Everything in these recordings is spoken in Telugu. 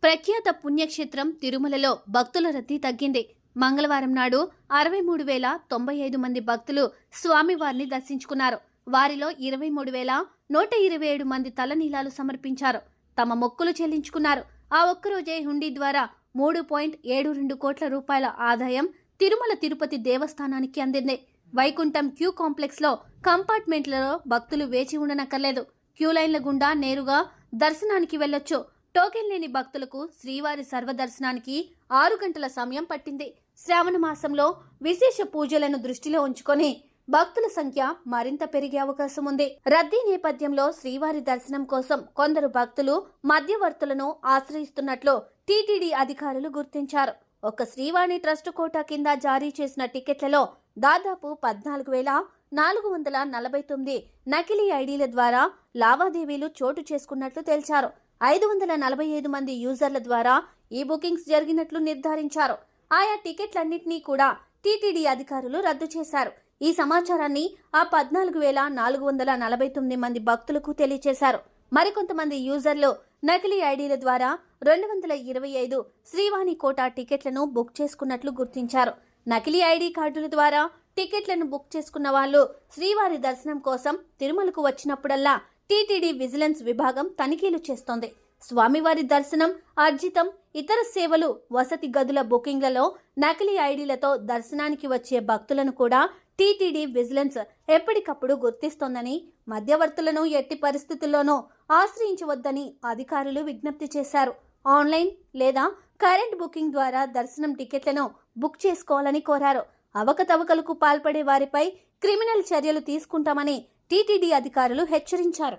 ప్రఖ్యాత పుణ్యక్షేత్రం తిరుమలలో భక్తుల రద్దీ తగ్గింది. మంగళవారం నాడు 63,095 మంది భక్తులు స్వామివారిని దర్శించుకున్నారు. వారిలో 23,127 మంది తలనీలాలు సమర్పించారు. తమ మొక్కులు చెల్లించుకున్నారు. ఆ ఒక్కరోజే హుండీ ద్వారా 3.72 కోట్ల రూపాయల ఆదాయం తిరుమల తిరుపతి దేవస్థానానికి అందింది. వైకుంఠం క్యూ కాంప్లెక్స్ లో కంపార్ట్మెంట్లలో భక్తులు వేచి ఉండనక్కర్లేదు. క్యూ లైన్ల గుండా నేరుగా దర్శనానికి వెళ్లొచ్చు. టోకెన్ లేని భక్తులకు శ్రీవారి సర్వదర్శనానికి 6 గంటల సమయం పట్టింది. శ్రావణ మాసంలో విశేష పూజలను దృష్టిలో ఉంచుకొని భక్తుల సంఖ్య మరింత పెరిగే అవకాశం ఉంది. రద్దీ నేపథ్యంలో శ్రీవారి దర్శనం కోసం కొందరు భక్తులు మధ్యవర్తులను ఆశ్రయిస్తున్నట్లు టీటీడీ అధికారులు గుర్తించారు. ఒక్క శ్రీవాణి ట్రస్ట్ కోటా కింద జారీ చేసిన టికెట్లలో దాదాపు 14,449 నకిలీ ఐడీల ద్వారా లావాదేవీలు చోటు చేసుకున్నట్లు తేల్చారు. 545 మంది యూజర్ల ద్వారా ఈ బుకింగ్స్ జరిగినట్లు నిర్ధారించారు. ఆయా టికెట్లన్నింటినీ కూడా టీటీడీ అధికారులు రద్దు చేశారు. ఈ సమాచారాన్ని ఆ 14,449 మంది భక్తులకు తెలియజేశారు. మరికొంతమంది యూజర్లు నకిలీ ఐడీల ద్వారా 225 శ్రీవాణి కోటా టికెట్లను బుక్ చేసుకున్నట్లు గుర్తించారు. నకిలీ ఐడీ కార్డుల ద్వారా టికెట్లను బుక్ చేసుకున్న వాళ్ళు శ్రీవారి దర్శనం కోసం తిరుమలకు వచ్చినప్పుడల్లా టీటీడీ విజిలెన్స్ విభాగం తనిఖీలు చేస్తోంది. స్వామివారి దర్శనం, అర్జితం, ఇతర సేవలు, వసతి గదుల బుకింగ్లలో నకిలీ ఐడీలతో దర్శనానికి వచ్చే భక్తులను కూడా టీటీడీ విజిలెన్స్ ఎప్పటికప్పుడు గుర్తిస్తోందని, మధ్యవర్తులను ఎట్టి పరిస్థితుల్లోనూ ఆశ్రయించవద్దని అధికారులు విజ్ఞప్తి చేశారు. ఆన్లైన్ లేదా కరెంట్ బుకింగ్ ద్వారా దర్శనం టికెట్లను బుక్ చేసుకోవాలని కోరారు. అవకతవకలకు పాల్పడే వారిపై క్రిమినల్ చర్యలు తీసుకుంటామని టీటీడీ అధికారులు హెచ్చరించారు.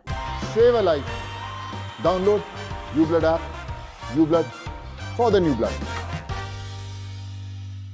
Save a life. Download uBlood app. uBlood for the new blood.